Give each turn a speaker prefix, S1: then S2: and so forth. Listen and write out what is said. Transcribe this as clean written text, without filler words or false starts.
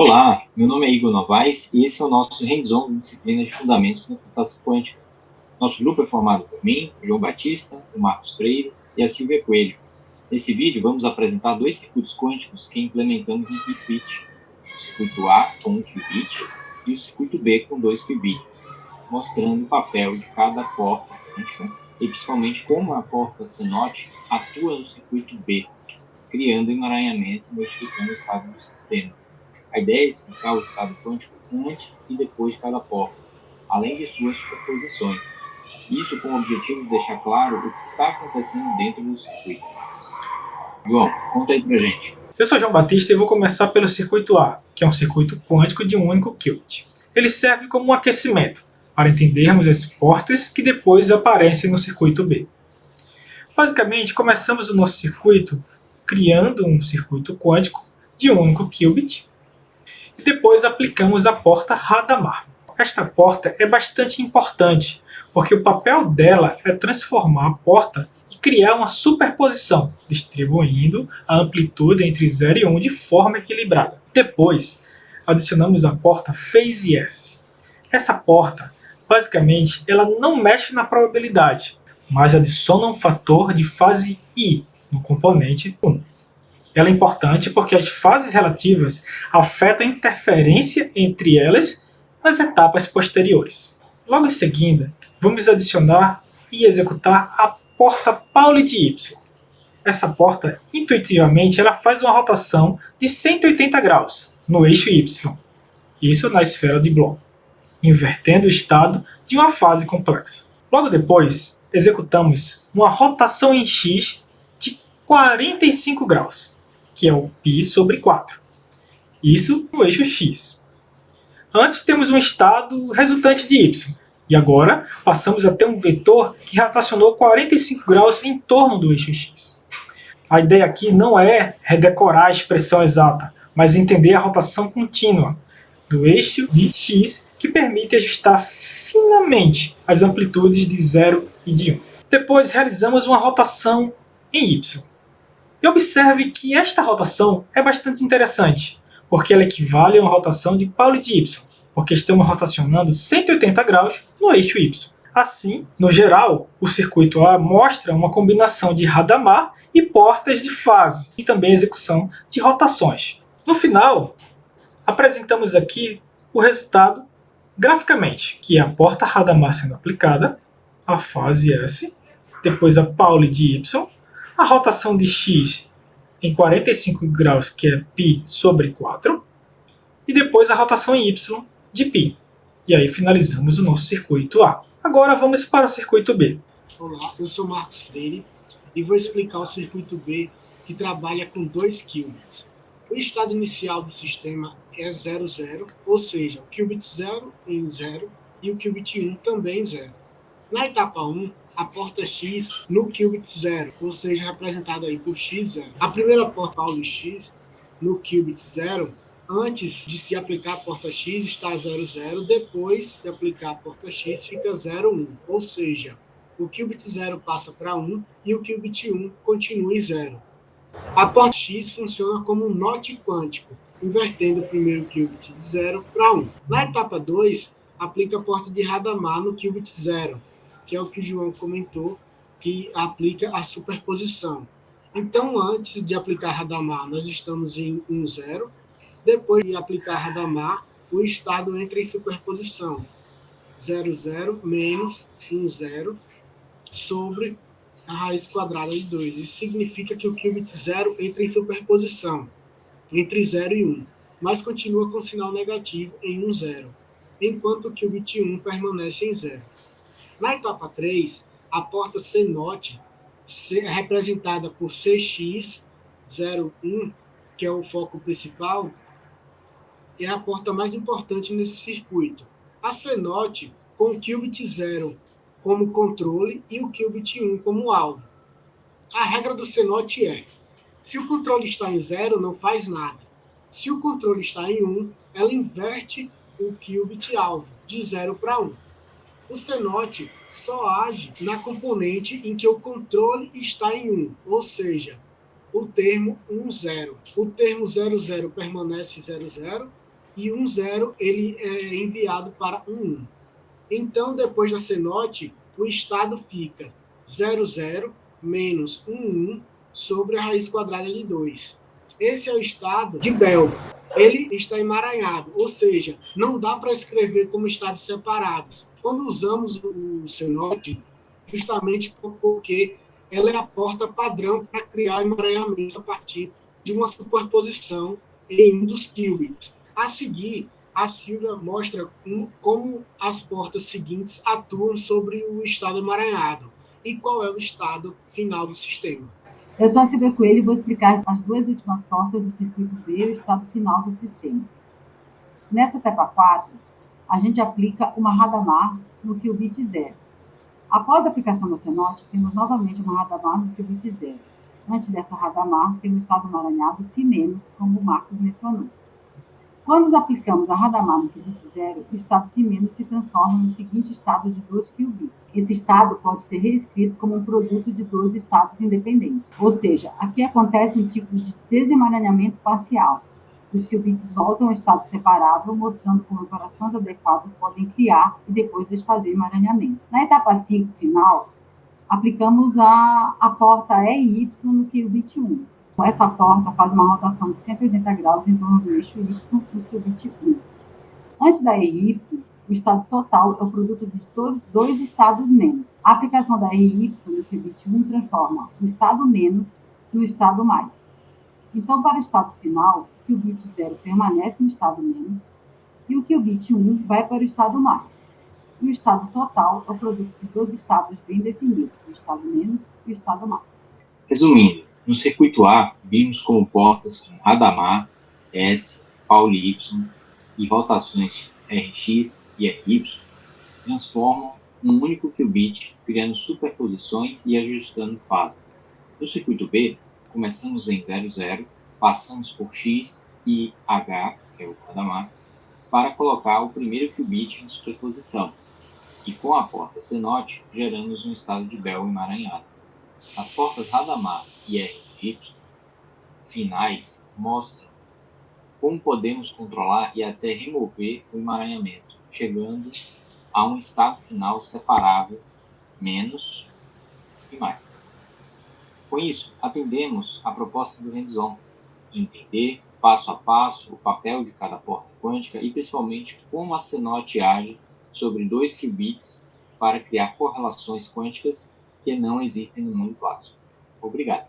S1: Olá, meu nome é Igor Novaes e esse é o nosso hands-on da disciplina de Fundamentos da Computação Quântica. Nosso grupo é formado por mim, o João Batista, o Marcos Freire e a Silvia Coelho. Nesse vídeo vamos apresentar dois circuitos quânticos que implementamos no Qiskit, o circuito A com 1 qubit e o circuito B com 2 qubits, mostrando o papel de cada porta quântica e principalmente como a porta CNOT atua no circuito B, criando emaranhamento e modificando o estado do sistema. A ideia é explicar o estado quântico antes e depois de cada porta, além de suas superposições. Isso com o objetivo de deixar claro o que está acontecendo dentro do circuito. João, conta aí pra gente.
S2: Eu sou João Batista e vou começar pelo circuito A, que é um circuito quântico de um único qubit. Ele serve como um aquecimento, para entendermos as portas que depois aparecem no circuito B. Basicamente, começamos o nosso circuito criando um circuito quântico de um único qubit e depois aplicamos a porta Hadamard. Esta porta é bastante importante, porque o papel dela é transformar a porta e criar uma superposição, distribuindo a amplitude entre 0 e 1 de forma equilibrada. Depois, adicionamos a porta Phase S. Essa porta, basicamente, ela não mexe na probabilidade, mas adiciona um fator de fase I no componente 1. Ela é importante porque as fases relativas afetam a interferência entre elas nas etapas posteriores. Logo em seguida, vamos adicionar e executar a porta Pauli de Y. Essa porta, intuitivamente, ela faz uma rotação de 180 graus no eixo Y, isso na esfera de Bloch, invertendo o estado de uma fase complexa. Logo depois, executamos uma rotação em X de 45 graus, que é o π sobre 4. Isso no eixo X. Antes temos um estado resultante de Y, e agora passamos a ter um vetor que rotacionou 45 graus em torno do eixo X. A ideia aqui não é redecorar a expressão exata, mas entender a rotação contínua do eixo de X, que permite ajustar finamente as amplitudes de 0 e de 1. Depois realizamos uma rotação em Y. E observe que esta rotação é bastante interessante, porque ela equivale a uma rotação de Pauli de Y, porque estamos rotacionando 180 graus no eixo Y. Assim, no geral, o circuito A mostra uma combinação de Hadamard e portas de fase, e também execução de rotações. No final, apresentamos aqui o resultado graficamente, que é a porta Hadamard sendo aplicada, a fase S, depois a Pauli de Y, a rotação de X em 45 graus, que é π sobre 4, e depois a rotação em Y de π. E aí finalizamos o nosso circuito A. Agora vamos para o circuito B.
S3: Olá, eu sou Marcos Freire e vou explicar o circuito B, que trabalha com 2 qubits. O estado inicial do sistema é 0, 0, ou seja, o qubit 0 em 0 e o qubit 1 também 0. Na etapa 1, a porta X no qubit 0, ou seja, representada aí por X0. A primeira porta Pauli X no qubit 0, antes de se aplicar a porta X está 0, 0, depois de aplicar a porta X fica 0, 1, ou seja, o qubit 0 passa para 1 e o qubit 1 continua em 0. A porta X funciona como um NOT quântico, invertendo o primeiro qubit de 0 para 1. Na etapa 2, aplica a porta de Hadamard no qubit 0, que é o que o João comentou, que aplica a superposição. Então, antes de aplicar Hadamard, nós estamos em 1, 0. Depois de aplicar Hadamard, o estado entra em superposição. 0, 0 menos 1, 0 sobre a raiz quadrada de 2. Isso significa que o qubit 0 entra em superposição entre 0 e 1, mas continua com sinal negativo em 1, 0, enquanto o qubit 1 permanece em 0. Na etapa 3, a porta CNOT é representada por CX01, que é o foco principal, é a porta mais importante nesse circuito. A CNOT com o qubit 0 como controle e o qubit 1 como alvo. A regra do CNOT é: se o controle está em 0, não faz nada. Se o controle está em 1, ela inverte o qubit alvo, de 0 para 1. O CNOT só age na componente em que o controle está em 1, ou seja, o termo 1, 0. O termo 0, 0 permanece 0, 0 e um 0 ele é enviado para um 1. Então, depois da CNOT, o estado fica 00 menos 1 sobre a raiz quadrada de 2. Esse é o estado de Bell. Ele está emaranhado, ou seja, não dá para escrever como estados separados. Quando usamos o CNOT, justamente porque ela é a porta padrão para criar emaranhamento a partir de uma superposição em um dos qubits. A seguir, a Silvia mostra como as portas seguintes atuam sobre o estado emaranhado e qual é o estado final do sistema.
S4: Eu sou a Silvia Coelho e vou explicar as duas últimas portas do circuito B e o estado final do sistema. Nessa etapa 4, a gente aplica uma Hadamard no qubit 0. Após a aplicação da CNOT, temos novamente uma Hadamard no qubit 0. Antes dessa Hadamard, temos o estado emaranhado φ-, como o Marcos mencionou. Quando aplicamos a Hadamard no qubit 0, o estado φ- se transforma no seguinte estado de 2 qubits. Esse estado pode ser reescrito como um produto de 2 estados independentes. Ou seja, aqui acontece um tipo de desemaranhamento parcial. Os qubits voltam ao estado separável, mostrando como operações adequadas podem criar e depois desfazer o emaranhamento. Na etapa 5 final, aplicamos a porta E e Y no qubit 1. Essa porta faz uma rotação de 180 graus em torno do eixo Y no qubit 1. Antes da E e Y, o estado total é o produto de dois estados menos. A aplicação da E e Y no qubit 1 transforma o estado menos no estado mais. Então, para o estado final, o qubit 0 permanece no estado menos e o qubit 1 vai para o estado mais. E o estado total é o produto de dois estados bem definidos, o estado menos e o estado mais.
S1: Resumindo, no circuito A, vimos como portas como Hadamard, S, Pauli Y e rotações Rx e Ry transformam um único qubit, criando superposições e ajustando fases. No circuito B, começamos em 00, passamos por X e H, que é o Hadamard, para colocar o primeiro qubit em superposição, e com a porta CNOT geramos um estado de Bell emaranhado. As portas Hadamard e Ry finais mostram como podemos controlar e até remover o emaranhamento, chegando a um estado final separável, menos e mais. Com isso, atendemos a proposta do hands-on, entender passo a passo o papel de cada porta quântica e principalmente como a CNOT age sobre 2 qubits para criar correlações quânticas que não existem no mundo clássico. Obrigado.